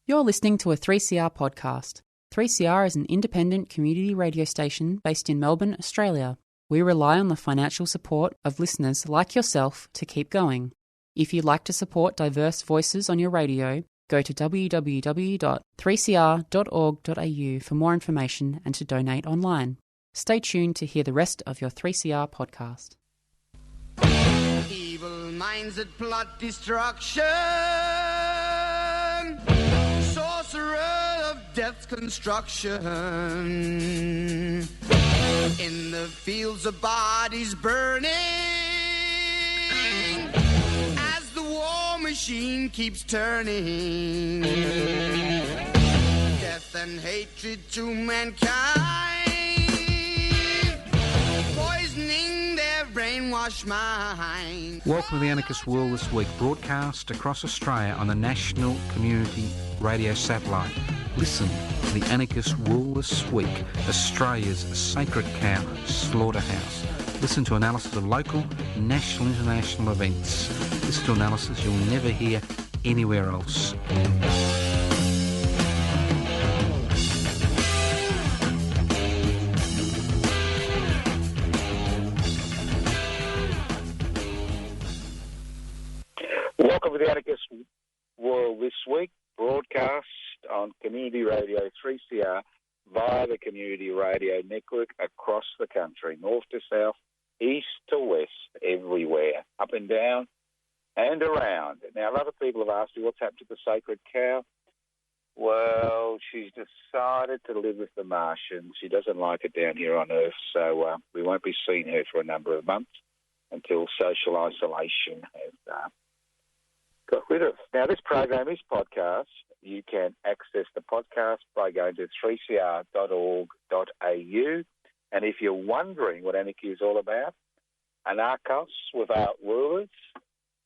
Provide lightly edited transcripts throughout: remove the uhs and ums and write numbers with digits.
You're listening to a 3CR podcast. 3CR is an independent community radio station based in Melbourne, Australia. We rely on the financial support of listeners like yourself to keep going. If you'd like to support diverse voices on your radio, go to www.3cr.org.au for more information and to donate online. Stay tuned to hear the rest of your 3CR podcast. Evil minds that plot destruction, sorcerer of death's construction, in the fields of bodies burning, as the war machine keeps turning, death and hatred to mankind, poisoning their brainwashed mind. Welcome to the Anarchist World This Week, broadcast across Australia on the National Community Radio Satellite. Listen to the Anarchist World This Week, Australia's sacred cow slaughterhouse. Listen to analysis of local, national, international events. Listen to analysis you'll never hear anywhere else. Welcome to the Anarchist World This Week, broadcast on Community Radio 3CR via the Community Radio Network across the country, north to south, east to west, everywhere, up and down and around. Now, a lot of people have asked me what's happened to the sacred cow. Well, she's decided to live with the Martians. She doesn't like it down here on Earth, so we won't be seeing her for a number of months until social isolation has got rid of. Now, this program is podcast. You can access the podcast by going to 3cr.org.au. And if you're wondering what anarchy is all about, anarchos without rulers,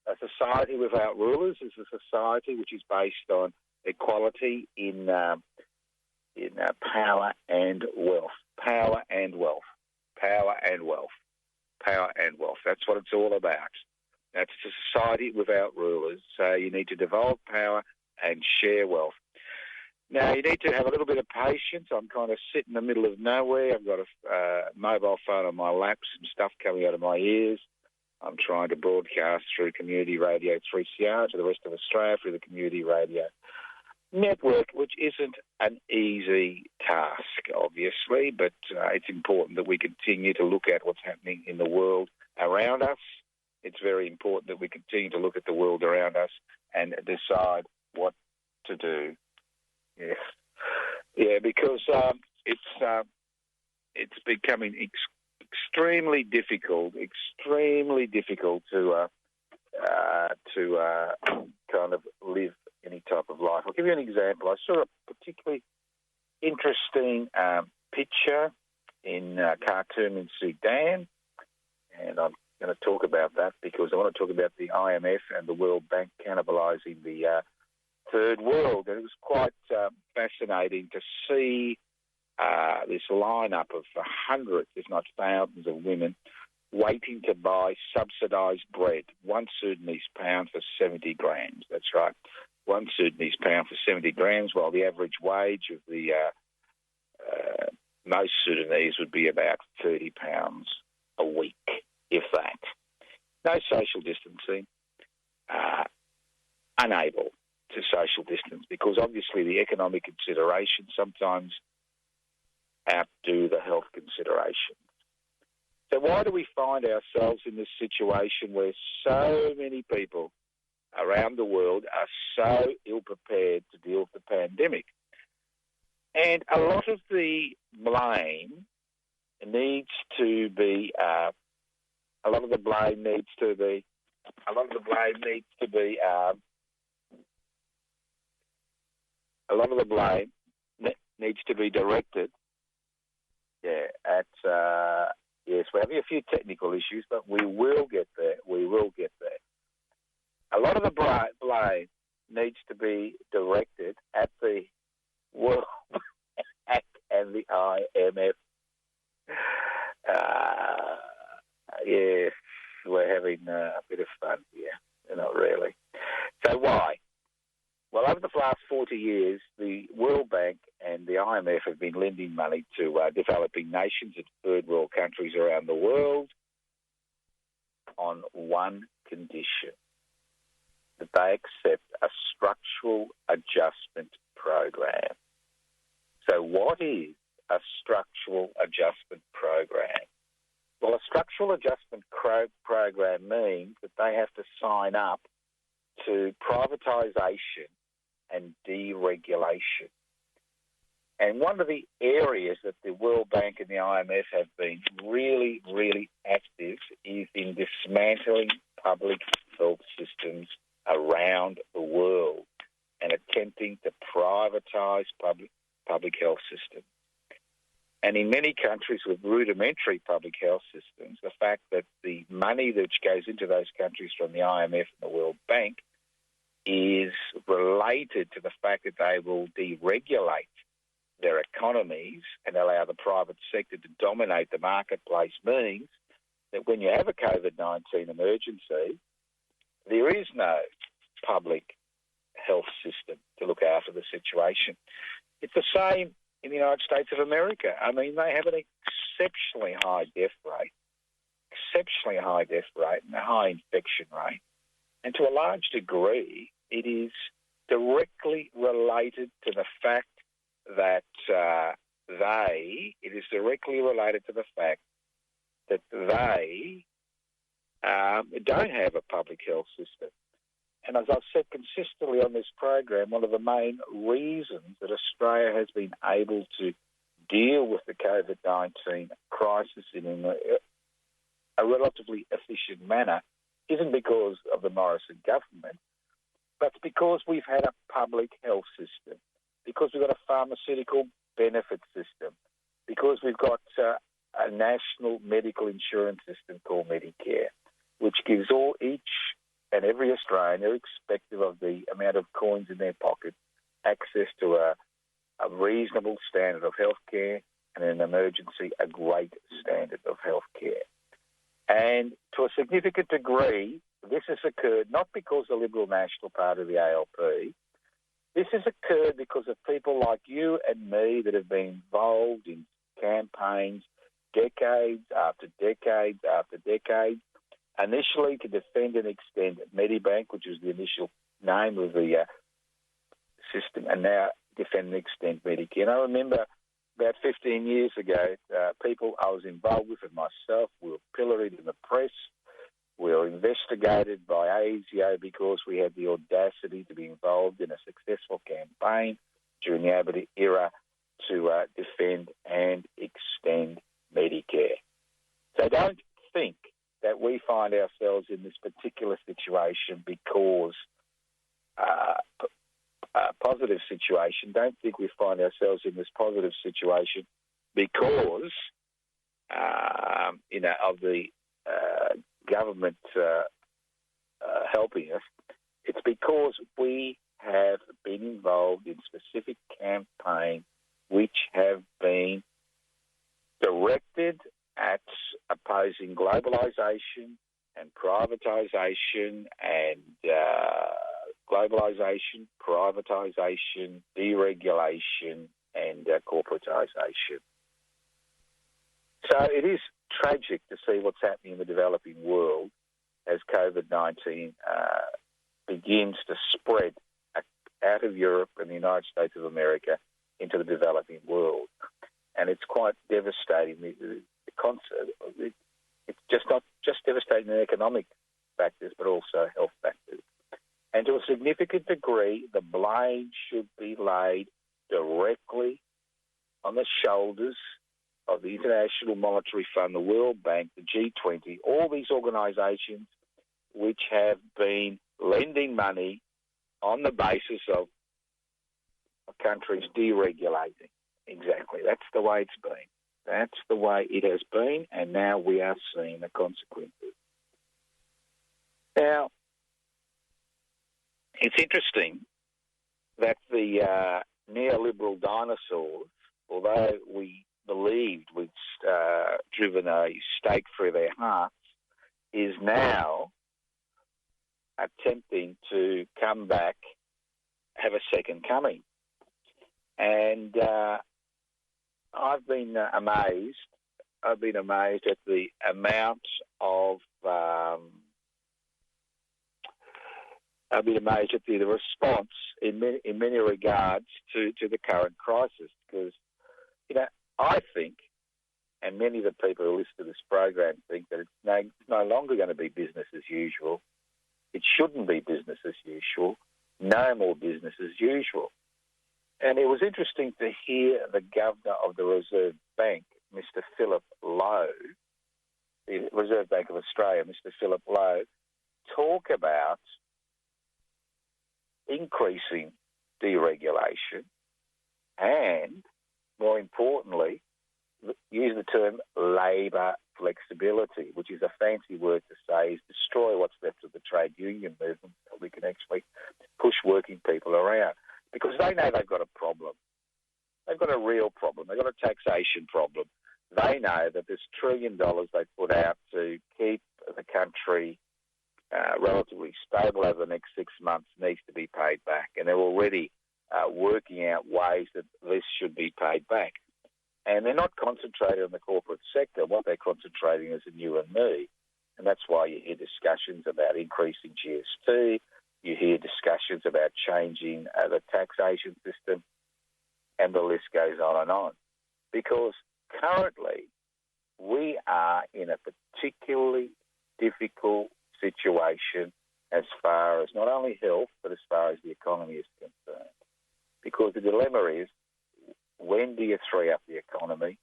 a society without rulers is a society which is based on equality in power and wealth. Power and wealth. Power and wealth. Power and wealth. That's what it's all about. That's a society without rulers. So you need to develop power and share wealth. Now, you need to have a little bit of patience. I'm kind of sitting in the middle of nowhere. I've got a mobile phone on my lap, some stuff coming out of my ears. I'm trying to broadcast through Community Radio 3CR to the rest of Australia through the Community Radio Network, which isn't an easy task, obviously, but it's important that we continue to look at what's happening in the world around us. It's very important that we continue to look at the world around us and decide what to do. Yes, yeah, because it's becoming extremely difficult to kind of live any type of life. I'll give you an example. I saw a particularly interesting picture in a cartoon in Sudan, and I'm going to talk about that because I want to talk about the IMF and the World Bank cannibalising the third world. And it was quite fascinating to see this lineup of hundreds, if not thousands, of women waiting to buy subsidised bread, 1 Sudanese pound for 70 grams. That's right, 1 Sudanese pound for 70 grams, while the average wage of the most Sudanese would be about £30 a week, if that. No social distancing, unable to social distance because obviously the economic considerations sometimes outdo the health considerations. So why do we find ourselves in this situation where so many people around the world are so ill-prepared to deal with the pandemic? And a lot of the blame needs to be directed at yes, we're having a few technical issues, but we will get there. A lot of the blame needs to be directed at the World Bank and the IMF. Yes, we're having a bit of fun here. Not really. So why? Well, over the last 40 years, the World Bank and the IMF have been lending money to developing nations and third world countries around the world on one condition, that they accept a structural adjustment program. So what is a structural adjustment program? Well, a structural adjustment program means that they have to sign up to privatisation and deregulation. And one of the areas that the World Bank and the IMF have been really, really active is in dismantling public health systems around the world and attempting to privatise public health systems. And in many countries with rudimentary public health systems, the fact that the money that goes into those countries from the IMF and the World Bank is related to the fact that they will deregulate their economies and allow the private sector to dominate the marketplace means that when you have a COVID-19 emergency, there is no public health system to look after the situation. It's the same in the United States of America. I mean, they have an exceptionally high death rate and a high infection rate. And to a large degree, it is directly related to the fact that they don't have a public health system. And as I've said consistently on this program, one of the main reasons that Australia has been able to deal with the COVID-19 crisis in a relatively efficient manner isn't because of the Morrison government, but it's because we've had a public health system, because we've got a pharmaceutical benefit system, because we've got a national medical insurance system called Medicare, which gives each and every Australian, irrespective of the amount of coins in their pocket, access to a reasonable standard of healthcare and in an emergency, a great standard of healthcare. And to a significant degree, this has occurred not because the Liberal National Party of the ALP. This has occurred because of people like you and me that have been involved in campaigns decades after decades after decades, initially to defend and extend Medibank, which was the initial name of the system, and now defend and extend Medicare. And I remember about 15 years ago, people I was involved with and myself were pilloried in the press. We were investigated by ASIO because we had the audacity to be involved in a successful campaign during the Abbott era to defend and extend Medicare. So don't think that we find ourselves in this particular situation because positive situation. Don't think we find ourselves in this positive situation because, of the government helping us. It's because we have been involved in specific campaigns which have been directed at opposing globalisation and privatisation and globalisation, privatisation, deregulation and corporatisation. So it is tragic to see what's happening in the developing world as COVID-19 begins to spread out of Europe and the United States of America into the developing world. And it's quite devastating. It's just not just devastating in economic factors, but also health factors. And to a significant degree, the blame should be laid directly on the shoulders of the International Monetary Fund, the World Bank, the G20, all these organisations which have been lending money on the basis of countries deregulating. Exactly. That's the way it's been. That's the way it has been, and now we are seeing the consequences. Now, it's interesting that the neoliberal dinosaurs, although we believed we'd driven a stake through their hearts, is now attempting to come back, have a second coming. And I've been amazed. I've been amazed at the amount of. I've been amazed at the response in many regards to the current crisis, because I think, and many of the people who listen to this program think, that it's no longer going to be business as usual. It shouldn't be business as usual. No more business as usual. And it was interesting to hear the Governor of the Reserve Bank, Mr. Philip Lowe, the Reserve Bank of Australia, Mr. Philip Lowe, talk about increasing deregulation and, more importantly, use the term labour flexibility, which is a fancy word to say is destroy what's left of the trade union movement so we can actually push working people around, because they know they've got a problem. They've got a real problem. They've got a taxation problem. They know that this $1 trillion they put out to keep the country relatively stable over the next 6 months needs to be paid back, and they're already working out ways that this should be paid back. And they're not concentrated on the corporate sector. What they're concentrating is on you and me. And that's why you hear discussions about increasing GST. You hear discussions about changing the taxation system. And the list goes on and on. Because currently we are in a particularly difficult situation as far as not only health, but as far as the economy is concerned. Because the dilemma is, when do you free up the economy?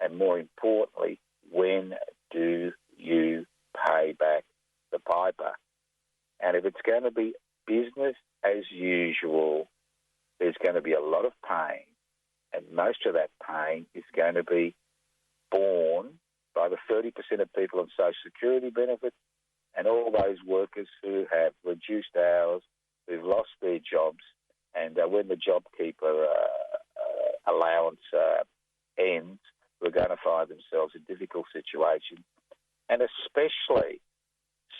And more importantly, when do you pay back the piper? And if it's going to be business as usual, there's going to be a lot of pain. And most of that pain is going to be borne by the 30% of people on Social Security benefits and all those workers who have reduced hours, who've lost their jobs, and when the JobKeeper allowance ends, we're going to find themselves in difficult situations, and especially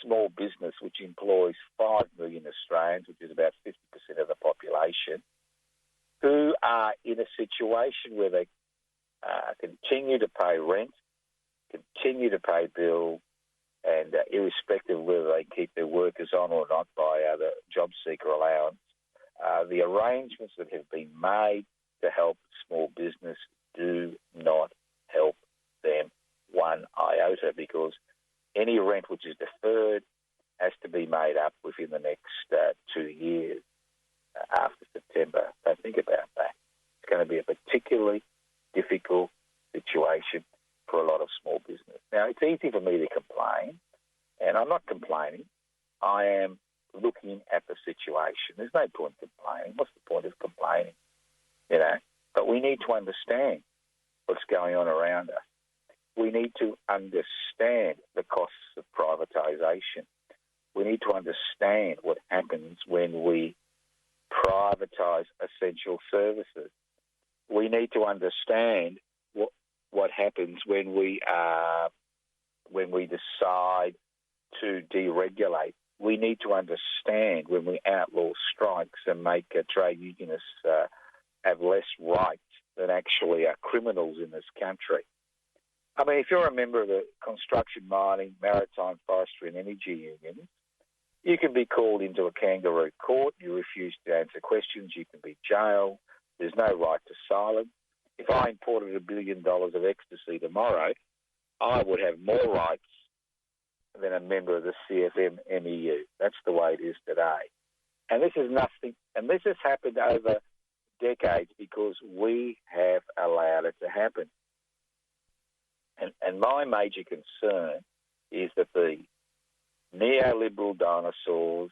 small business, which employs 5 million Australians, which is about 50% of the population, who are in a situation where they continue to pay rent, continue to pay bills, and irrespective of whether they keep their workers on or not by the job seeker allowance, the arrangements that have been made to help small business do not help them one iota, because any rent which is deferred has to be made up within the next 2 years after September. So think about that. It's going to be a particularly difficult situation for a lot of small business. Now, it's easy for me to complain, and I'm not complaining. I am looking at the situation. There's no point complaining. What's the point of complaining? But we need to understand what's going on around us. We need to understand the costs of privatisation. We need to understand what happens when we privatise essential services. We need to understand what happens when we decide to deregulate. We need to understand when we outlaw strikes and make trade unionists have less rights than actually are criminals in this country. I mean, if you're a member of the construction, mining, maritime, forestry and energy unions, you can be called into a kangaroo court. You refuse to answer questions, you can be jailed. There's no right to silence. If I imported $1 billion of ecstasy tomorrow, I would have more rights than a member of the CFM MEU. That's the way it is today. And this is nothing, and this has happened over decades because we have allowed it to happen. And my major concern is that the neoliberal dinosaurs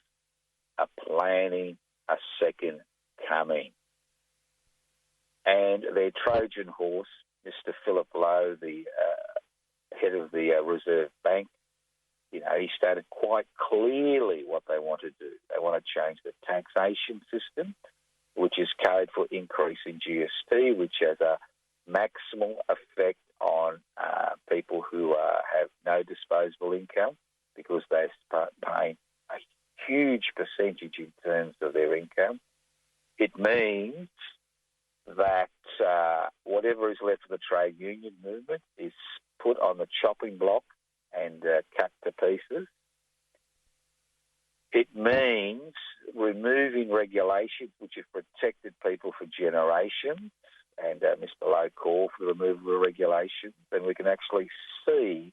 are planning a second coming. And their Trojan horse, Mr. Philip Lowe, the head of the Reserve Bank, he stated quite clearly what they want to do. They want to change the taxation system, which is code for increasing GST, which has a maximal effect on people who have no disposable income, because they're paying a huge percentage in terms of their income. It means that whatever is left of the trade union movement is put on the chopping block and cut to pieces. It means removing regulations which have protected people for generations, and Mr. Lowe called for the removal of regulations, then we can actually see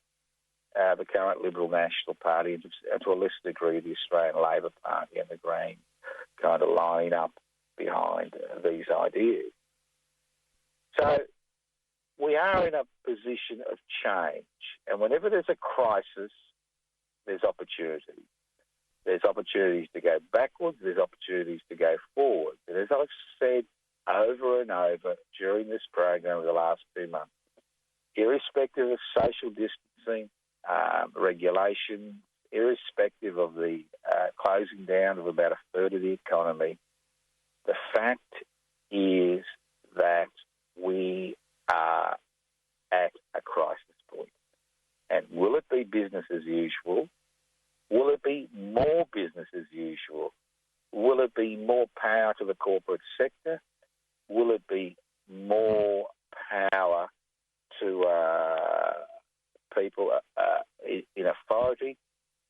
the current Liberal National Party and to a lesser degree the Australian Labor Party and the Greens kind of line up behind these ideas. So we are in a position of change, and whenever there's a crisis, there's opportunity. There's opportunities to go backwards, there's opportunities to go forward. And as I've said over and over during this program over the last 2 months, irrespective of social distancing, regulations, irrespective of the closing down of about a third of the economy, the fact is that we are at a crisis point. And will it be business as usual? Will it be more business as usual? Will it be more power to the corporate sector? Will it be more power to people in authority?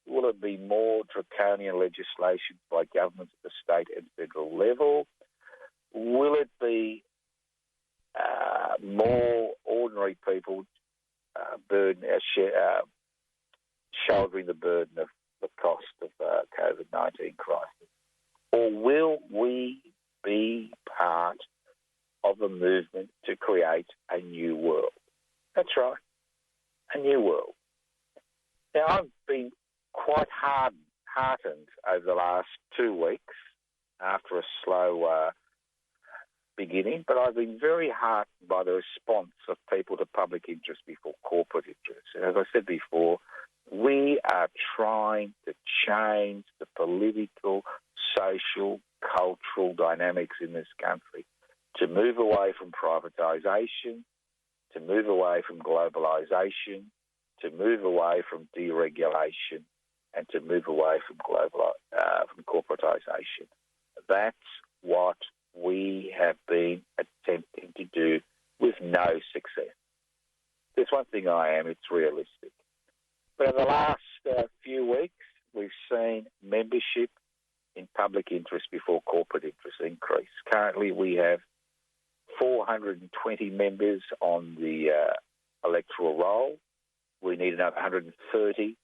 Will it be more draconian legislation by governments at the state and federal level? Will it be more ordinary people shouldering the burden of the cost of COVID-19 crisis? Or will we be part of a movement to create a new world? That's right, a new world. Now, I've been quite heartened over the last 2 weeks after a slow beginning, but I've been very heartened by the response of people to public interest before corporate interest. And as I said before, we are trying to change the political, social, cultural dynamics in this country, to move away from privatisation, to move away from globalisation, to move away from deregulation, and to move away from corporatisation. That's what we have been attempting to do with no success. There's one thing it's realistic. But in the last few weeks, we've seen membership in public interest before corporate interest increase. Currently, we have 420 members on the electoral roll. We need another 130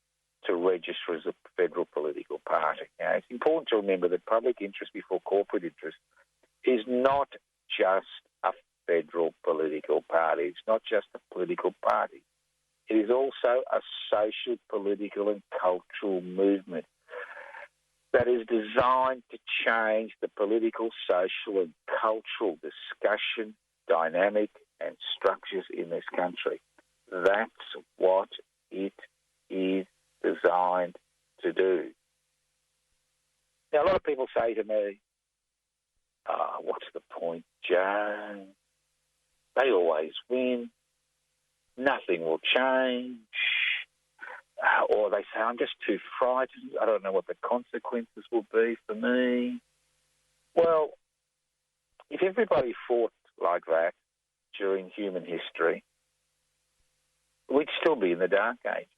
to register as a federal political party. Now, it's important to remember that public interest before corporate interest is not just a federal political party. It's not just a political party. It is also a social, political and cultural movement that is designed to change the political, social and cultural discussion, dynamic and structures in this country. That's what it is designed to do. Now, a lot of people say to me, what's the point, Joe? They always win. Nothing will change. Or they say, I'm just too frightened. I don't know what the consequences will be for me. Well, if everybody fought like that during human history, we'd still be in the Dark Ages.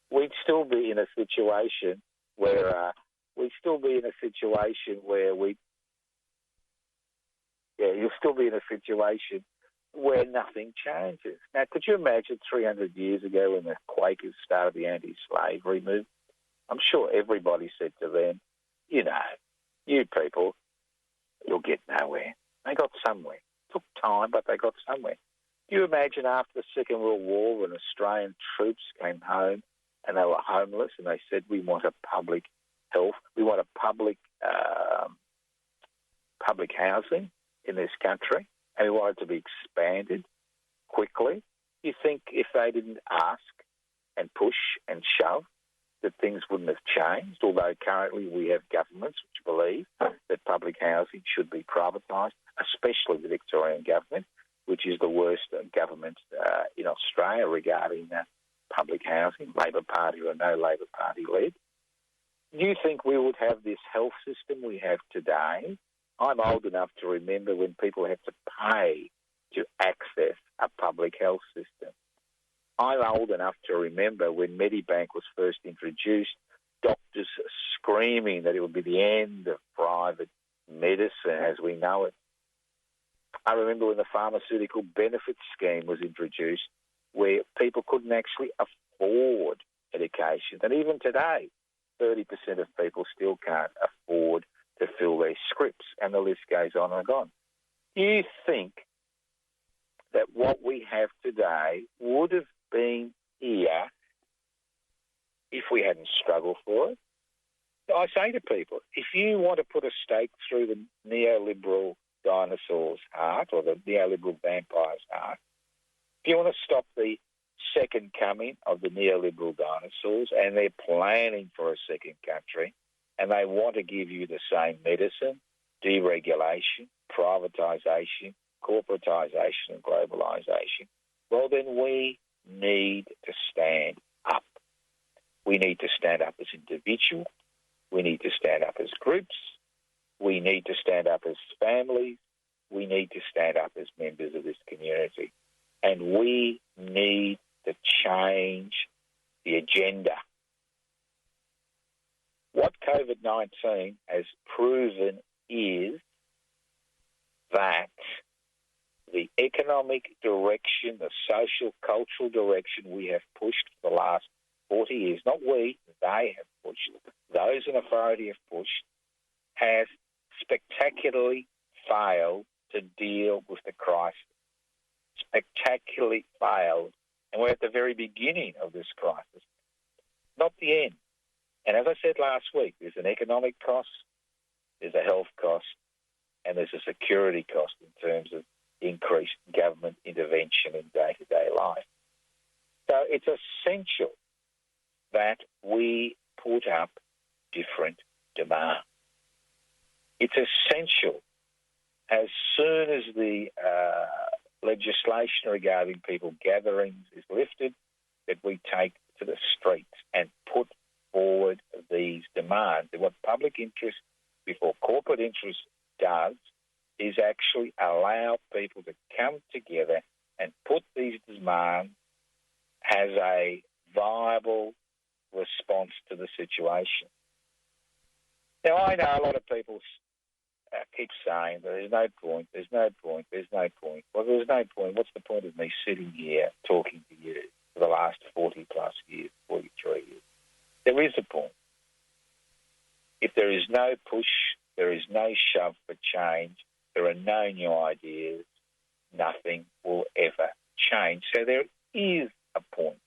We'd still be in a situation where you'll still be in a situation where nothing changes. Now, could you imagine 300 years ago when the Quakers started the anti-slavery movement? I'm sure everybody said to them, you people, you'll get nowhere. They got somewhere. It took time, but they got somewhere. Do you imagine after the Second World War when Australian troops came home and they were homeless and they said, we want a public health, we want a public housing in this country, and we want it to be expanded quickly? You think if they didn't ask and push and shove that things wouldn't have changed, although currently we have governments which believe that public housing should be privatised, especially the Victorian government, which is the worst government in Australia regarding public housing, Labor Party or no Labor Party led. Do you think we would have this health system we have today? I'm old enough to remember when people had to pay to access a public health system. I'm old enough to remember when Medibank was first introduced, doctors screaming that it would be the end of private medicine as we know it. I remember when the pharmaceutical benefit scheme was introduced, where people couldn't actually afford medication. And even today, 30% of people still can't afford to fill their scripts, and the list goes on and on. Do you think that what we have today would have been here if we hadn't struggled for it? I say to people, if you want to put a stake through the neoliberal dinosaur's heart or the neoliberal vampire's heart, if you want to stop the second coming of the neoliberal dinosaurs, and they're planning for a second country, and they want to give you the same medicine, deregulation, privatisation, corporatisation and globalisation, well, then we need to stand up. We need to stand up as individuals. We need to stand up as groups. We need to stand up as families. We need to stand up as members of this community. And we need to change the agenda. What COVID-19 has proven is that the economic direction, the social, cultural direction we have pushed for the last 40 years, not we, they have pushed, those in authority have pushed, has spectacularly failed to deal with the crisis. Spectacularly failed. And we're at the very beginning of this crisis, not the end. And as I said last week, there's an economic cost, there's a health cost, and there's a security cost in terms of increased government intervention in day-to-day life. So it's essential that we put up different demand. It's essential as soon as the legislation regarding people gatherings is lifted that we take to the streets and put forward these demands. And what public interest before corporate interest does is actually allow people to come together and put these demands as a viable response to the situation. Now, I know a lot of people keep saying that there's no point. Well, there's no point. What's the point of me sitting here talking to you for the last 40 plus years, 43 years? There is a point. If there is no push, there is no shove for change, there are no new ideas, nothing will ever change. So there is a point.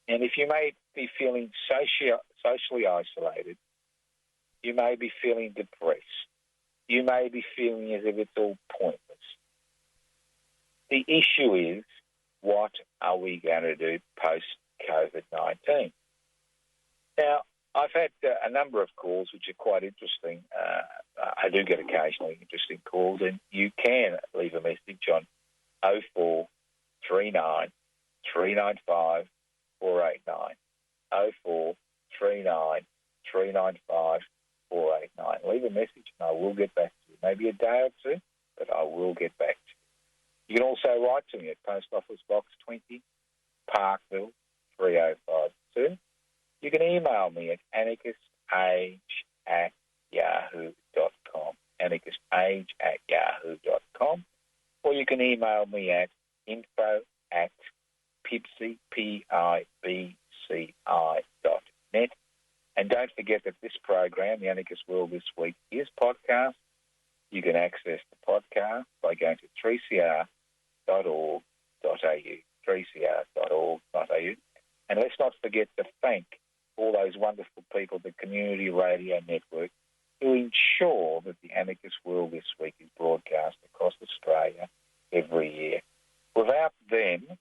And if you may be feeling socially isolated, you may be feeling depressed, you may be feeling as if it's all pointless. The issue is, what are we going to do post-COVID-19? Now, I've had a number of calls which are quite interesting. I do get occasionally interesting calls, and you can leave a message on 0439 395 489. 0439 395 489. Leave a message and I will get back to you. Maybe a day or two, but I will get back to you. You can also write to me at Post Office Box 20, Parkville 3052. You can email me at anarchistage@yahoo.com, anarchistage@yahoo.com, or you can email me at info@PIBCI, PIBCI.net. And don't forget that this program, The Anarchist World This Week, is podcast. You can access the podcast by going to 3cr.org.au, 3cr.org.au. And let's not forget to thank all those wonderful people, the Community Radio Network, who ensure that The Anarchist World This Week is broadcast across Australia every year. Without them,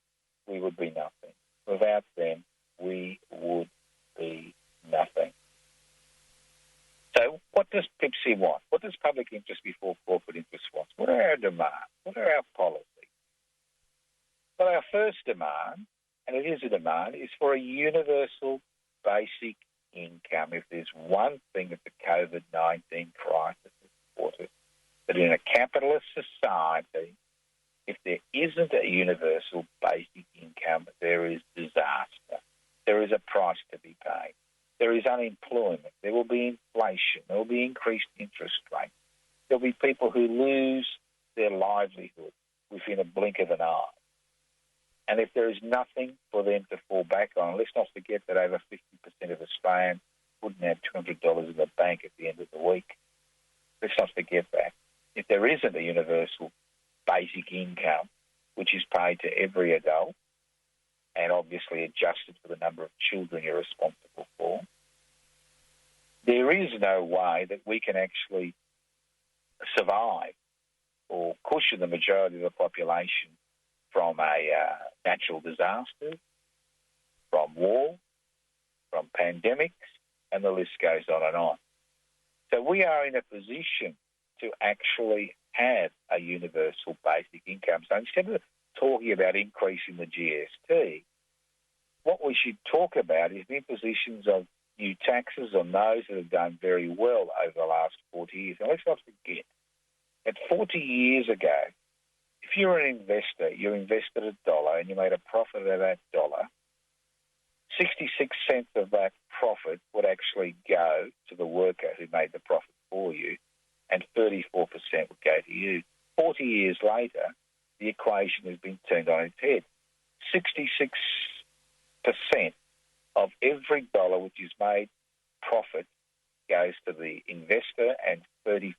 we would be nothing. Without them, we would be nothing. So what does PIBCI want? What does public interest before corporate interest want? What are our demands? What are our policies? Well, our first demand, and it is a demand, is for a universal basic income. If there's one thing that the COVID-19 crisis has taught us, that in a capitalist society, if there isn't a universal basic income, there is disaster. There is a price to be paid. There is unemployment. There will be inflation. There will be increased interest rates. There will be people who lose their livelihood within a blink of an eye. And if there is nothing for them to fall back on, let's not forget that over 50% of Australians wouldn't have $200 in the bank at the end of the week. Let's not forget that. If there isn't a universal basic income, which is paid to every adult, and obviously adjusted for the number of children you're responsible for, there is no way that we can actually survive or cushion the majority of the population from a natural disaster, from war, from pandemics, and the list goes on and on. So we are in a position to actually have a universal basic income. So instead of talking about increasing the GST, what we should talk about is the impositions of new taxes on those that have done very well over the last 40 years. And let's not forget that 40 years ago, if you're an investor, you invested $1 and you made a profit of that dollar, 66 cents of that profit would actually go to the worker who made the profit for you, and 34% would go to you. 40 years later, the equation has been turned on its head. 66% of every dollar which is made profit goes to the investor, and 34%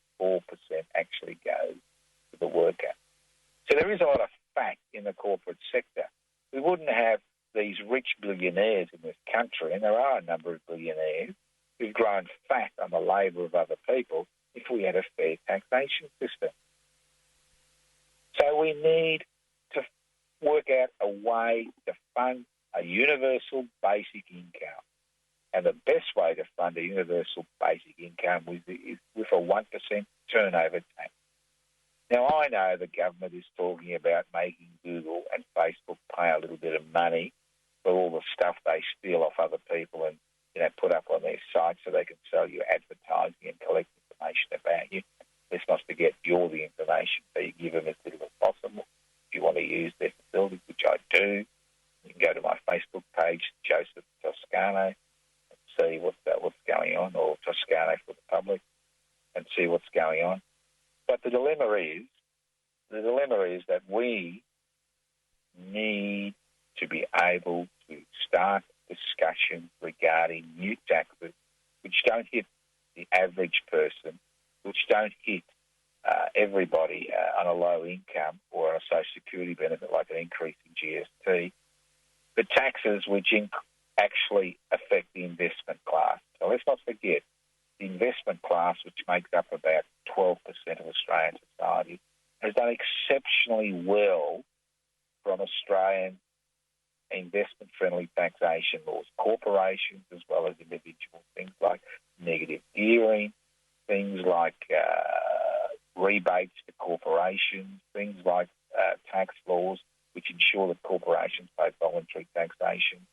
actually goes to the worker. So there is a lot of fat in the corporate sector. We wouldn't have these rich billionaires in this country, and there are a number of billionaires who've grown fat on the labour of other people, if we had a fair taxation system. So we need to work out a way to fund a universal basic income. And the best way to fund a universal basic income is with a 1% turnover tax. Now, I know the government is talking about making Google and Facebook pay a little bit of money for all the stuff they steal off other people and, put up on their sites so they can sell you advertising and collect information about you. Let's not forget you're the information, so you give them as little as possible. If you want to use their facilities, which I do, you can go to my Facebook page, Joseph Toscano, and see what's going on, or Toscano for the public, and see what's going on. But the dilemma is that we need to be able to start discussion regarding new taxes which don't hit the average person, which don't hit everybody on a low income or on a social security benefit like an increase in GST, but taxes which actually affect the investment class. So let's not forget the investment class, which makes up about 12% of Australian society, has done exceptionally well from Australian investment-friendly taxation laws, corporations as well as individuals, things like negative gearing, things like rebates to corporations, things like tax laws which ensure that corporations pay voluntary taxation,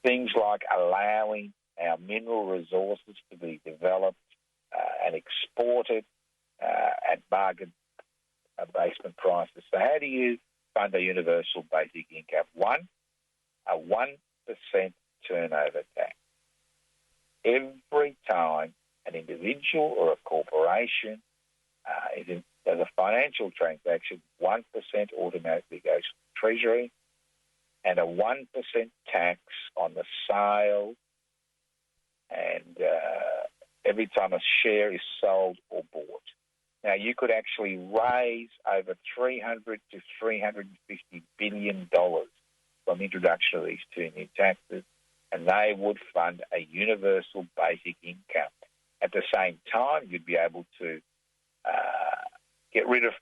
things like allowing our mineral resources to be developed and exported at bargain basement prices. So how do you fund a universal basic income? One, a 1% turnover tax. Every time an individual or a corporation does a financial transaction, 1% automatically goes to the Treasury, and a 1% tax on the sale, and every time a share is sold or bought. Now, you could actually raise over $300 to $350 billion from the introduction of these two new taxes, and they would fund a universal basic income. At the same time, you'd be able to get rid of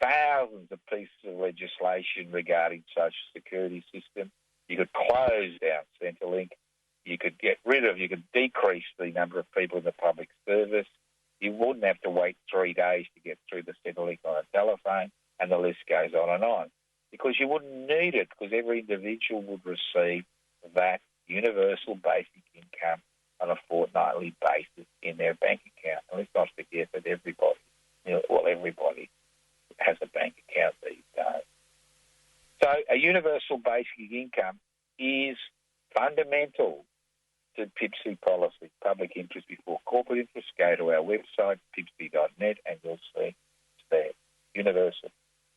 thousands of pieces of legislation regarding social security system. You could close down Centrelink. You could decrease the number of people in the public service. You wouldn't have to wait 3 days to get through the Centrelink on a telephone, and the list goes on and on. Because you wouldn't need it, because every individual would receive that universal basic income on a fortnightly basis in their bank account. And let's not forget that everybody, A universal basic income is fundamental to PIBCI policy, public interest before corporate interest. Go to our website, pibci.net, and you'll see it's there. Universal.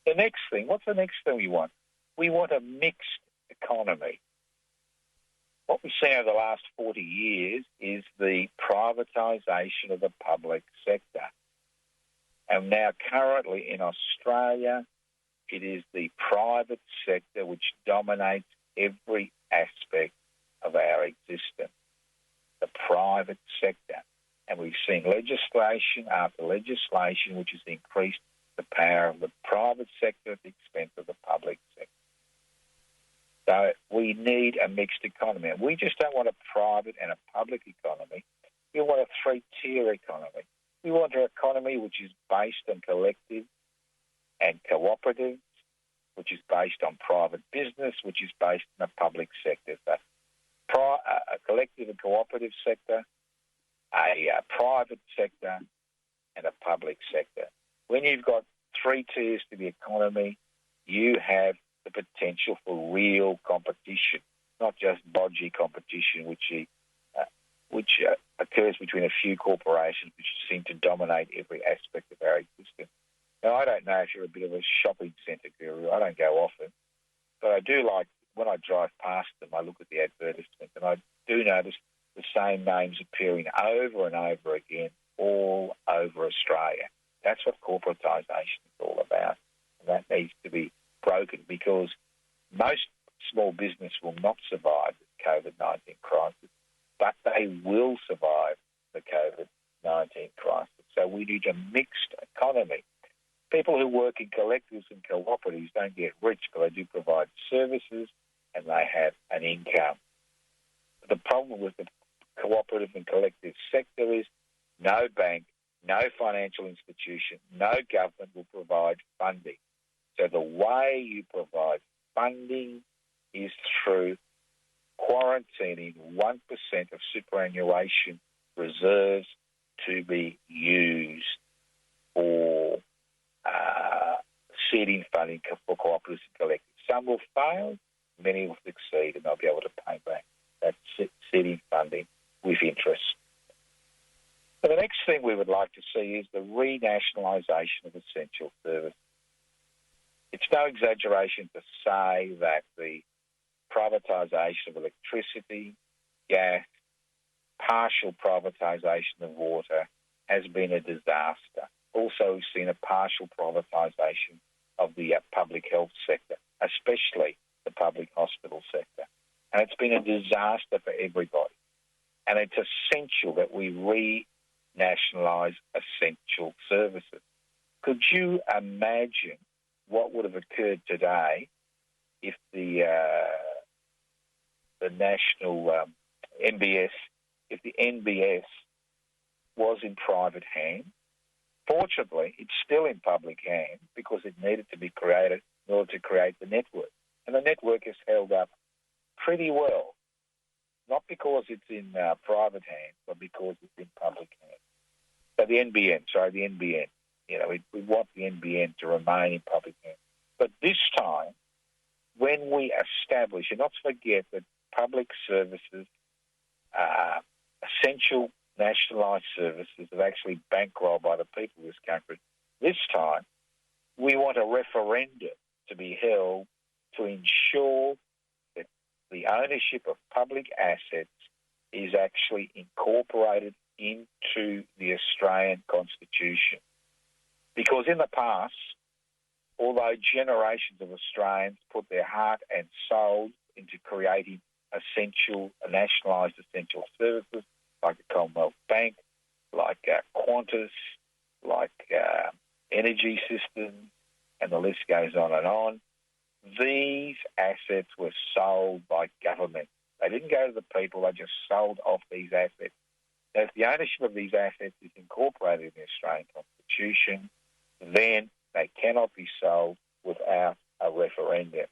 The next thing, what's the next thing we want? We want a mixed economy. What we've seen over the last 40 years is the privatisation of the public sector. And now currently in Australia, it is the private sector which dominates every aspect of our existence. The private sector. And we've seen legislation after legislation which has increased the power of the private sector at the expense of the public sector. So we need a mixed economy. And we just don't want a private and a public economy. We want a three-tier economy. We want an economy which is based on collective and cooperatives, which is based on private business, which is based on the public sector. So a collective and cooperative sector, a private sector, and a public sector. When you've got three tiers to the economy, you have the potential for real competition, not just bodgy competition, which occurs between a few corporations which seem to dominate every aspect of our existence. Now, I don't know if you're a bit of a shopping centre guru. I don't go often, but I do like, when I drive past them, I look at the advertisements, and I do notice the same names appearing over and over again all over Australia. That's what corporatisation is all about, and that needs to be broken, because most small business will not survive the COVID-19 crisis, but they will survive the COVID-19 crisis. So we need a mixed economy. People who work in collectives and cooperatives don't get rich, but they do provide services and they have an income. The problem with the cooperative and collective sector is no bank, no financial institution, no government will provide funding. So the way you provide funding is through quarantining 1% of superannuation reserves to be used for seeding funding for cooperatives and collectives. Some will fail, many will succeed, and they'll be able to pay back that seeding funding with interest. So the next thing we would like to see is the renationalisation of essential services. It's no exaggeration to say that the privatisation of electricity, gas, partial privatisation of water has been a disaster. Also, we've seen a partial privatisation of the public health sector, especially the public hospital sector. And it's been a disaster for everybody. And it's essential that we renationalise essential services. Could you imagine what would have occurred today if the national NBS, if the NBS was in private hands? Fortunately, it's still in public hands because it needed to be created in order to create the network. And the network has held up pretty well, not because it's in private hands, but because it's in public hands. So the NBN, we want the NBN to remain in public hands. But this time, when we establish, and not to forget that public services, essential nationalised services are actually bankrolled by the people of this country. This time, we want a referendum to be held to ensure that the ownership of public assets is actually incorporated into the Australian Constitution. Because in the past, although generations of Australians put their heart and soul into creating nationalised essential services, like the Commonwealth Bank, like Qantas, like energy systems, and the list goes on and on. These assets were sold by government. They didn't go to the people, they just sold off these assets. Now, if the ownership of these assets is incorporated in the Australian Constitution, then they cannot be sold without a referendum.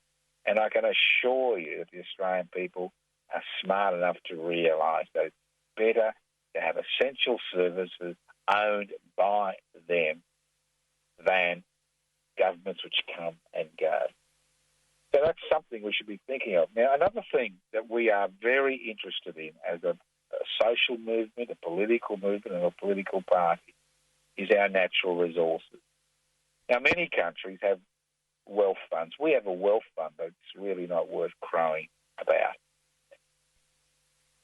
And I can assure you that the Australian people are smart enough to realise that it's better to have essential services owned by them than governments which come and go. So that's something we should be thinking of. Now, another thing that we are very interested in as a social movement, a political movement and a political party is our natural resources. Now, many countries have wealth funds. We have a wealth fund that's really not worth crowing about.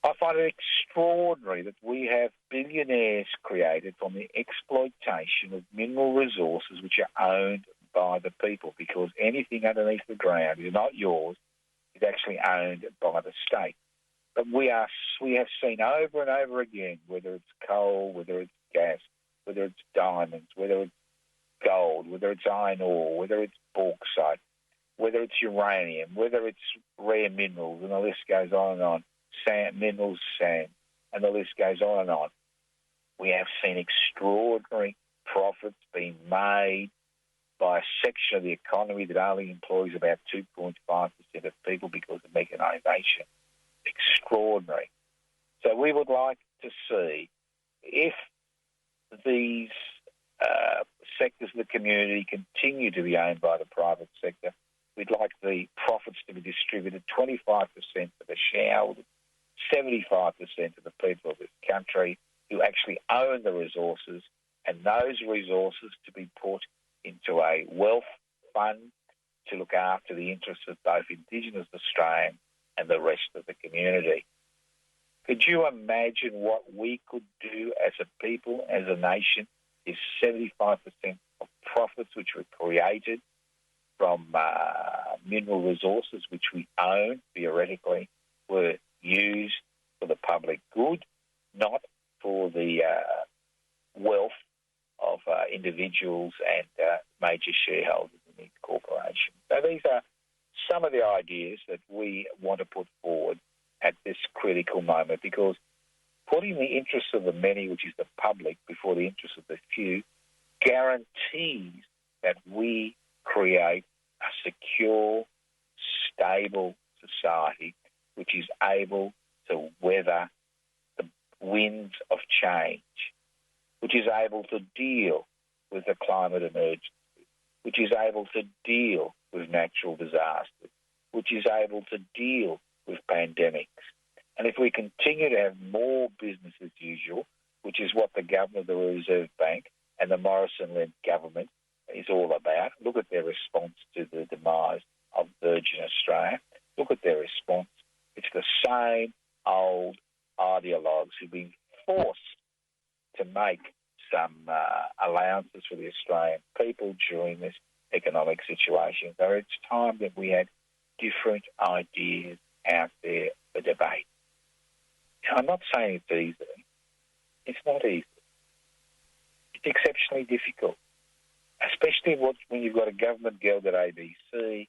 I find it extraordinary that we have billionaires created from the exploitation of mineral resources which are owned by the people, because anything underneath the ground is not yours, it's actually owned by the state. But we have seen over and over again, whether it's coal, whether it's gas, whether it's diamonds, whether it's gold, whether it's iron ore, whether it's bauxite, whether it's uranium, whether it's rare minerals, and the list goes on and on, minerals, sand, and the list goes on and on. We have seen extraordinary profits being made by a section of the economy that only employs about 2.5% of people because of mechanisation. Extraordinary. So we would like to see if these sectors of the community continue to be owned by the private sector, we'd like the profits to be distributed 25% to the shareholders, 75% to the people of this country who actually own the resources, and those resources to be put into a wealth fund to look after the interests of both Indigenous Australians and the rest of the community. Could you imagine what we could do as a people, as a nation, if 75% of profits which were created from mineral resources which we own, theoretically, were used for the public good, not for the wealth of individuals and major shareholders in these corporations. So these are some of the ideas that we want to put forward at this critical moment, because putting the interests of the many, which is the public, before the interests of the few, guarantees that we create a secure, stable society which is able to weather the winds of change, which is able to deal with the climate emergency, which is able to deal with natural disasters, which is able to deal with pandemics. And if we continue to have more business as usual, which is what the governor of the Reserve Bank and the Morrison-led government is all about, look at their response to the demise of Virgin Australia. Look at their response. It's the same old ideologues who've been forced to make some allowances for the Australian people during this economic situation. So it's time that we had different ideas out there for debate. Now, I'm not saying it's easy. It's not easy. It's exceptionally difficult, especially when you've got a government-gelded ABC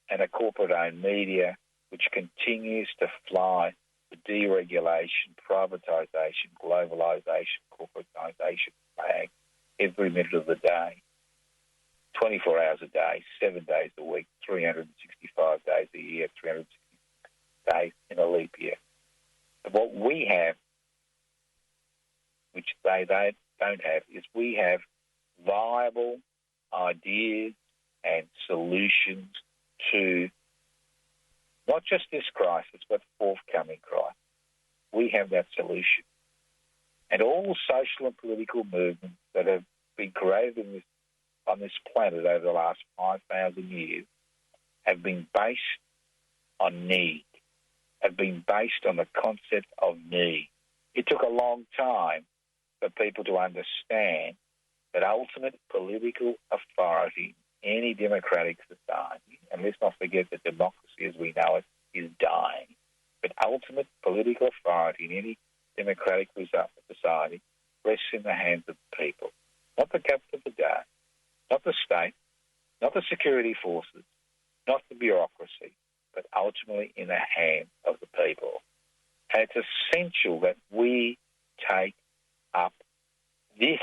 and a corporate-owned media which continues to fly the deregulation, privatisation, globalisation, corporatisation flag every minute of the day, 24 hours a day, 7 days a week, 365 days a year, 360 days in a leap year. And what we have, which they don't have, is we have viable ideas and solutions to not just this crisis, but forthcoming crisis. We have that solution. And all social and political movements that have been created on this planet over the last 5,000 years have been based on need, have been based on the concept of need. It took a long time for people to understand that ultimate political authority in any democratic society, and let's not forget that democracy as we know it is dying, but ultimate political authority in any democratic society rests in the hands of the people, not the government of the day, not the state, not the security forces, not the bureaucracy, but ultimately in the hands of the people. And it's essential that we take up this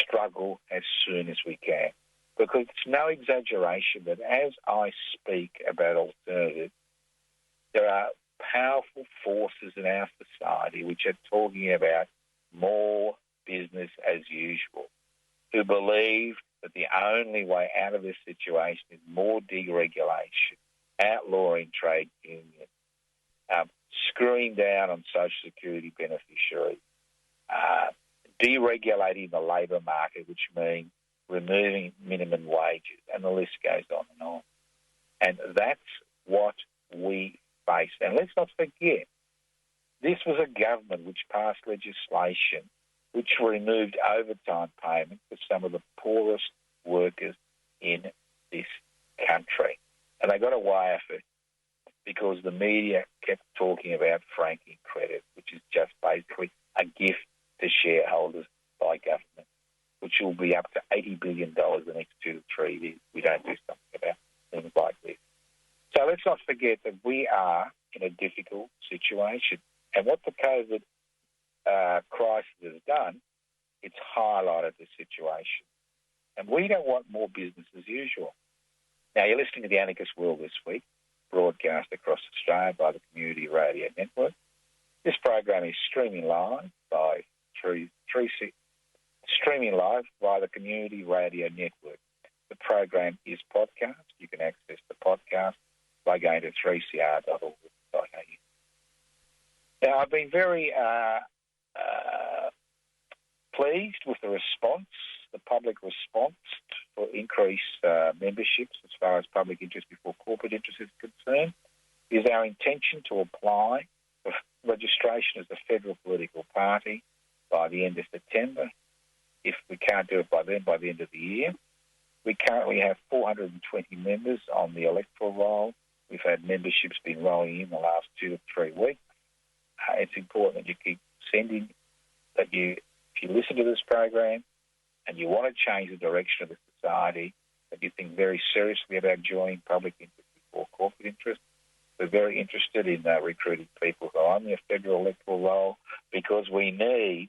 struggle as soon as we can, because it's no exaggeration that as I speak about alternatives, there are powerful forces in our society which are talking about more business as usual, who believe that the only way out of this situation is more deregulation, outlawing trade unions, screwing down on social security beneficiaries, deregulating the labour market, which means removing minimum wages, and the list goes on and on. And that's what we face. And let's not forget, this was a government which passed legislation which removed overtime payments for some of the poorest workers in this country. And they got away with it because the media kept talking about franking credit, which is just basically a gift to shareholders by government, which will be up to $80 billion the next 2 to 3 years. We don't do something about things like this. So let's not forget that we are in a difficult situation. And what the COVID crisis has done, it's highlighted the situation. And we don't want more business as usual. Now, you're listening to the Anarchist World this week, broadcast across Australia by the Community Radio Network. This program is streaming live via the Community Radio Network. The program is podcast. You can access the podcast by going to 3cr.org.au. Now, I've been very pleased with the response, the public response for increased memberships as far as public interest before corporate interest is concerned. It is our intention to apply for registration as a federal political party by the end of September. If we can't do it by then, by the end of the year. We currently have 420 members on the electoral roll. We've had memberships been rolling in the last 2 to 3 weeks. It's important that you keep sending, if you listen to this program and you want to change the direction of the society, that you think very seriously about joining public interest before corporate interest. We're very interested in recruiting people who are on the federal electoral roll because we need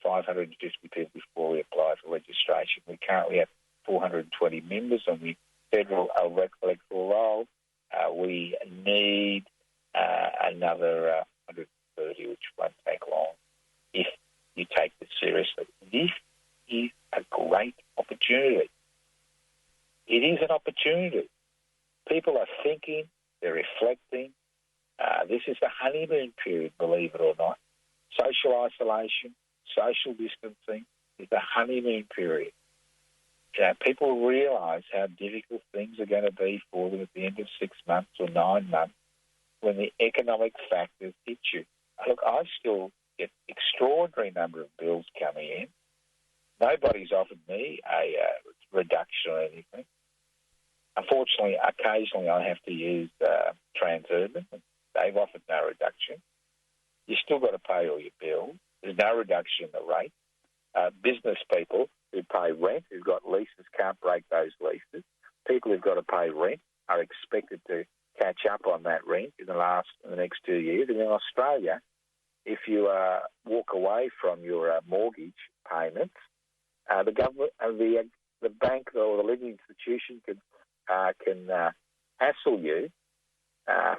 550 people before we apply for registration. We currently have 420 members on the federal electoral roll. We need another 130, which won't take long if you take this seriously. This is a great opportunity. It is an opportunity. People are thinking, they're reflecting. This is the honeymoon period, believe it or not. Social isolation, social distancing is the honeymoon period. People realise how difficult things are going to be for them at the end of 6 months or 9 months when the economic factors hit you. Look, I still get extraordinary number of bills coming in. Nobody's offered me a reduction or anything. Unfortunately, occasionally I have to use Transurban. They've offered no reduction. You still got to pay all your bills. There's no reduction in the rate. Business people who pay rent, who've got leases, can't break those leases. People who've got to pay rent are expected to catch up on that rent in the next 2 years. And in Australia, if you walk away from your mortgage payments, the government, the bank or the lending institution can hassle you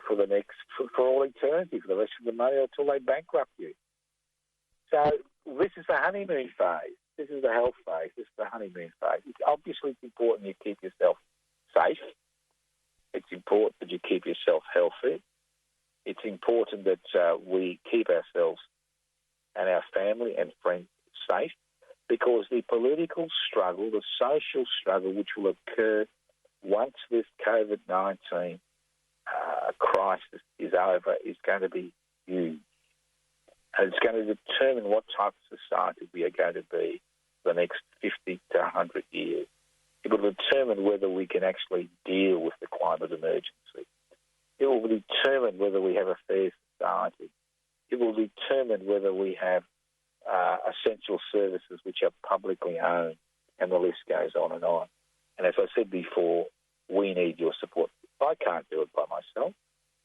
for all eternity, for the rest of the money, until they bankrupt you. So this is the honeymoon phase. This is the health phase. This is the honeymoon phase. It's important you keep yourself safe. It's important that you keep yourself healthy. It's important that we keep ourselves and our family and friends safe, because the political struggle, the social struggle, which will occur once this COVID-19 crisis is over, is going to be huge. And it's going to determine what type of society we are going to be for the next 50 to 100 years. It will determine whether we can actually deal with the climate emergency. It will determine whether we have a fair society. It will determine whether we have essential services which are publicly owned, and the list goes on and on. And as I said before, we need your support. I can't do it by myself.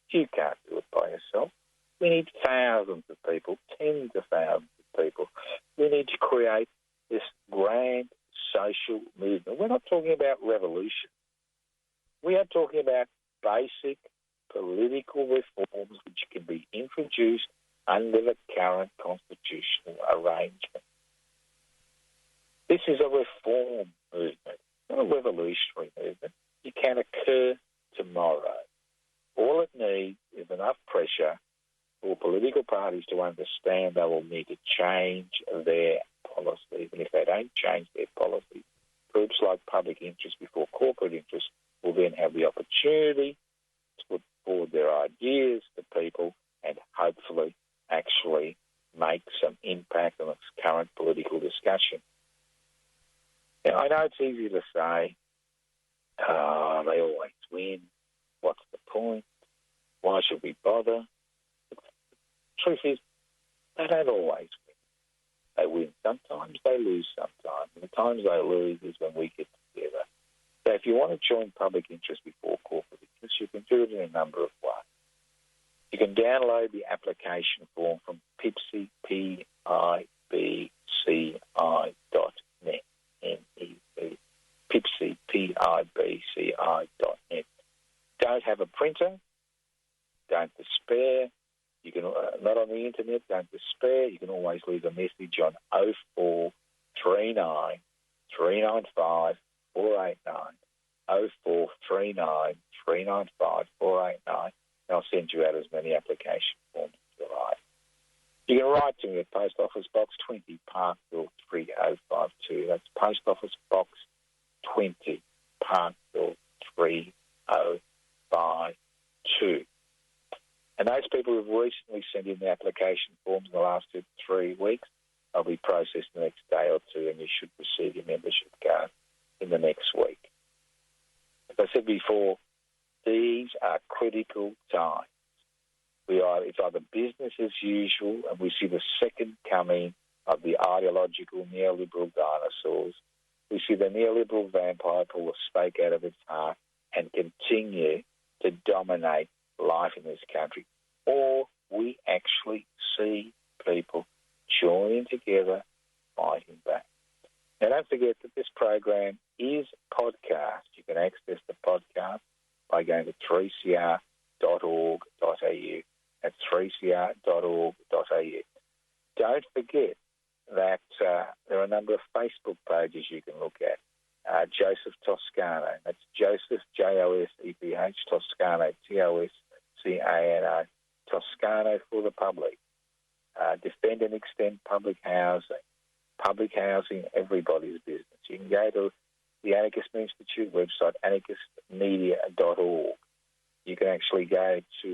You can't do it by yourself. We need thousands of people, tens of thousands of people. We need to create this grand social movement. We're not talking about revolution. We are talking about basic political reforms which can be introduced under the current constitutional arrangement. This is a reform movement, not a revolutionary movement. You can political parties to understand they will need to change their policies. And if they don't change their policies, groups like public interest before corporate interest will then have the opportunity to put forward their ideas to people and hopefully actually make some impact on this current political discussion. Now, I know it's easy to say, they always win. What's the point? Why should we bother? The truth is, they don't always win. They win sometimes, they lose sometimes. And the times they lose is when we get together. So if you want to join public interest before corporate interest, you can do it in a number of ways. You can download the application form from PIBCI, PIBCI.net, N-E-B, PIBCI, PIBCI.net. Don't have a printer? Don't despair. You can not on the internet. Don't despair. You can always leave a message on 0439 395 489, 0439 395 489. And I'll send you out as many application forms as you like. You can write to me at Post Office Box 20, Parkville 3052. That's Post Office Box 20, Parkville 3052. And those people who've recently sent in the application forms in the last 2 to 3 weeks, they'll be processed the next day or two, and you should receive your membership card in the next week. As I said before, these are critical times. It's either business as usual, and we see the second coming of the ideological neoliberal dinosaurs. We see the neoliberal vampire pull the stake out of its heart and continue to dominate life in this country. Or we actually see people joining together, fighting back. Now, don't forget that this program is podcast. You can access the podcast by going to 3cr.org.au. That's 3cr.org.au. Don't forget that there are a number of Facebook pages you can look at. Joseph Toscano. That's Joseph, Joseph, Toscano, Toscano, Toscano for the public. Defend and extend public housing. Public housing, everybody's business. You can go to the Anarchist Institute website, anarchistmedia.org. You can actually go to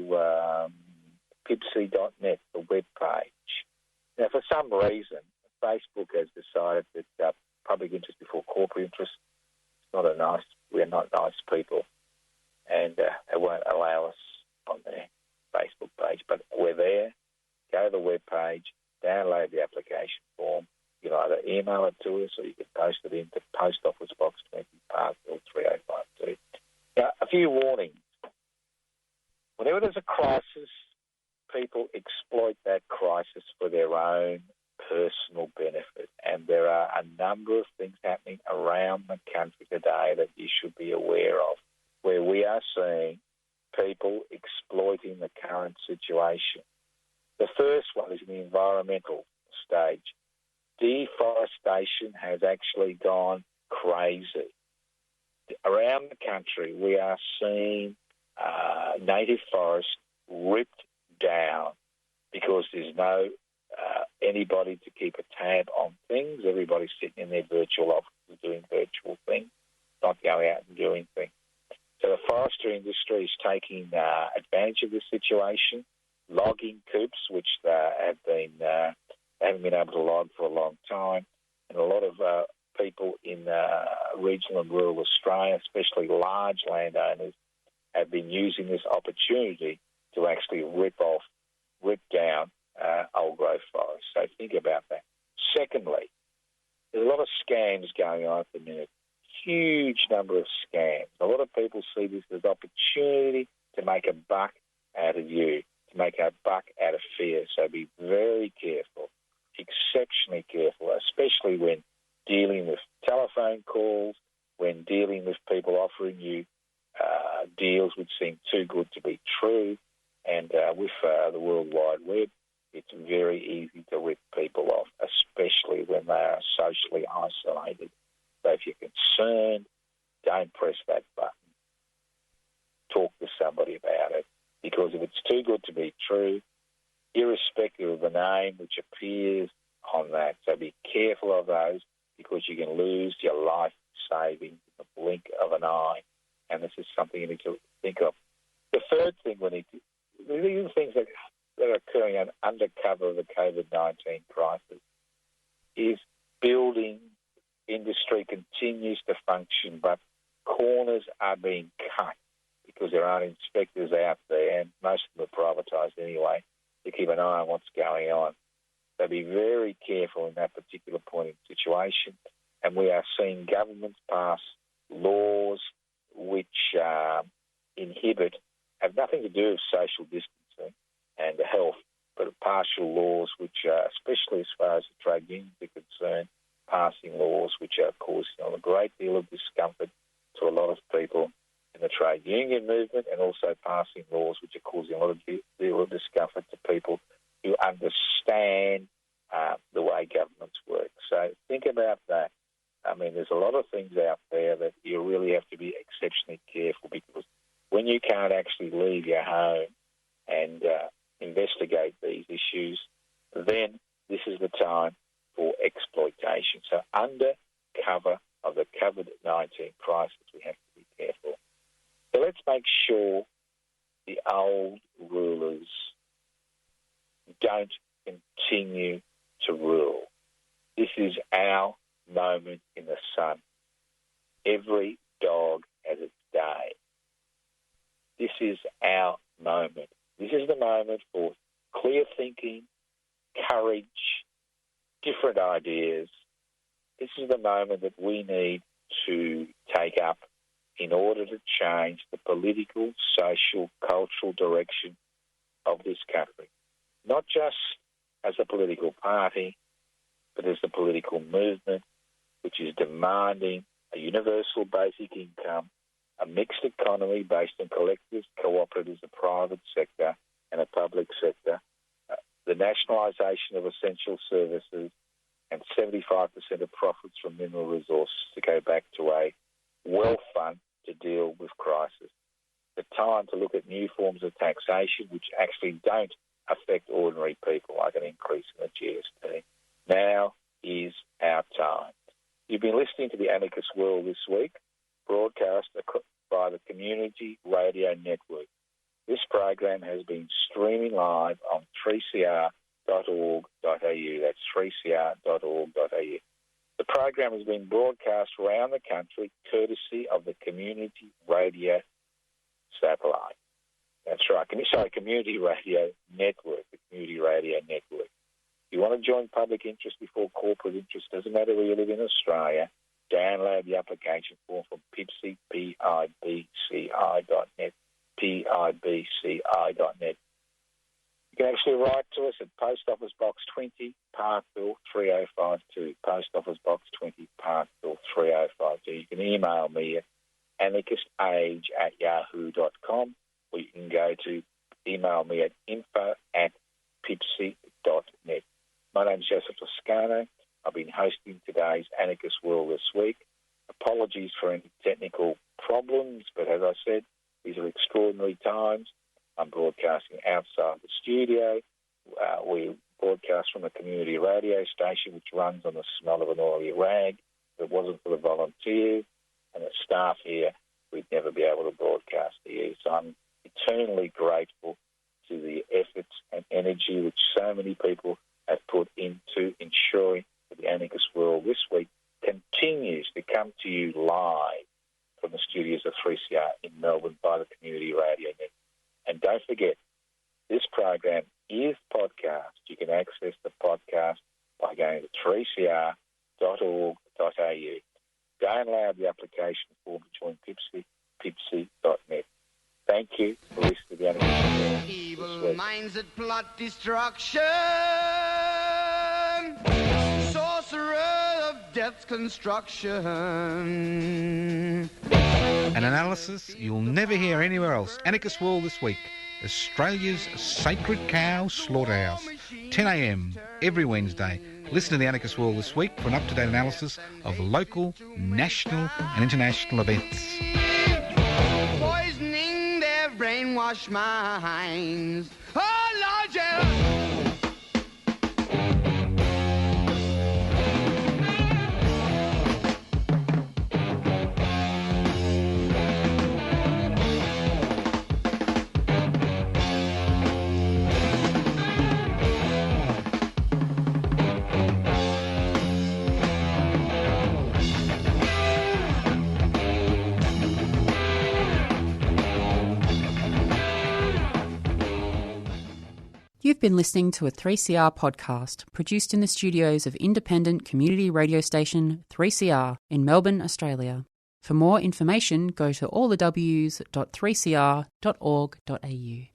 PIBCI.net, the web page. Now, for some reason, Facebook has decided that public interest before corporate interest we're not nice people, and they won't allow us on their Facebook page. But we're there. Go to the web page, download the application form. You can either email it to us or you can post it into Post Office Box 20, Parkville 3052. Now, a few warnings. Whenever there's a crisis, people exploit that crisis for their own personal benefit. And there are a number of things happening around the country today that you should be aware of, where we are seeing people exploiting the current situation. The first one is in the environmental stage. Deforestation has actually gone crazy. Around the country, we are seeing native forests ripped down because there's no anybody to keep a tab on things. Everybody's sitting in their virtual offices doing virtual things, not going out and doing things. So the forestry industry is taking advantage of this situation. Logging coops, which haven't been able to log for a long time, and a lot of people in regional and rural Australia, especially large landowners, have been using this opportunity to actually rip down old growth forests. So think about that. Secondly, there's a lot of scams going on at the minute. Huge number of scams. A lot of people see this as opportunity to make a buck out of you, to make a buck out of fear. So be very careful, exceptionally careful, especially when dealing with telephone calls, when dealing with people offering you deals which seem too good to be true. And with the World Wide Web, it's very easy to rip people off, especially when they are socially isolated. So if you're concerned, don't press that button. Talk to somebody about it, because if it's too good to be true, irrespective of the name which appears on that. So be careful of those, because you can lose your life savings in the blink of an eye. And this is something you need to think of. The third thing we need to, these are things that are occurring under cover of the COVID-19 crisis, is building industry continues to function, but corners are being cut because there aren't inspectors out there, and most of them are privatised anyway, to keep an eye on what's going on. So be very careful in that particular point in situation. And we are seeing governments pass laws which inhibit, have nothing to do with social distancing and health, but partial laws which, especially as far as the trade unions are concerned, passing laws which are causing a great deal of discomfort to a lot of people in the trade union movement, and also passing laws which are causing a lot of deal of discomfort to people who understand the way governments work. So think about that. I mean, there's a lot of things out there that you really have to be exceptionally careful, because when you can't actually leave your home and investigate these issues, then this is the time for exploitation. So under cover of the COVID-19 crisis, we have to be careful. So let's make sure the old rulers don't continue to rule. This is our moment in the sun. Every dog has its day. This is our moment. This is the moment for clear thinking, courage, different ideas. This is the moment that we need to take up in order to change the political, social, cultural direction of this country. Not just as a political party, but as a political movement which is demanding a universal basic income, a mixed economy based on collectives, cooperatives, a private sector and a public sector, the nationalisation of essential services, and 75% of profits from mineral resources to go back to a wealth fund to deal with crisis. The time to look at new forms of taxation which actually don't affect ordinary people, like an increase in the GST. Now is our time. You've been listening to the Anarchist World this week, broadcast by the Community Radio Network. This program has been streaming live on 3cr.org.au. That's 3cr.org.au. The program has been broadcast around the country courtesy of the Community Radio Satellite. That's right. Community Radio Network, the Community Radio Network. If you want to join public interest before corporate interest, doesn't matter where you live in Australia, download the application form from PIBCI, PIBCI.net, PIBCI.net. You can actually write to us at Post Office Box 20, Parkville 3052, Post Office Box 20, Parkville 3052. You can email me at anarchistage@yahoo.com, or you can go to email me at info@pipsi.net. My name is Joseph Toscano. I've been hosting today's Anarchist World this week. Apologies for any technical problems, but as I said, these are extraordinary times. I'm broadcasting outside the studio. We broadcast from a community radio station which runs on the smell of an oily rag. If it wasn't for the volunteers and the staff here, we'd never be able to broadcast to you. So I'm eternally grateful to the efforts and energy which so many people have put into ensuring that the Anarchist World this week continues to come to you live from the studios of 3CR in Melbourne by the Community Radio Network. And don't forget, this program is podcast. You can access the podcast by going to 3cr.org.au. Download the application form to join PIBCI, pibci.net. Thank you for listening to the Anarchist World. Evil minds that plot destruction, sorcerer of death's construction. An analysis you'll never hear anywhere else. Anarchist World this week. Australia's sacred cow slaughterhouse. 10 a.m. every Wednesday. Listen to the Anarchist World this week for an up-to-date analysis of local, national and international events. Poisoning their brainwash. wash my hands. Oh, Lord, yeah. You've been listening to a 3CR podcast produced in the studios of independent community radio station 3CR in Melbourne, Australia. For more information, go to allthews.3cr.org.au.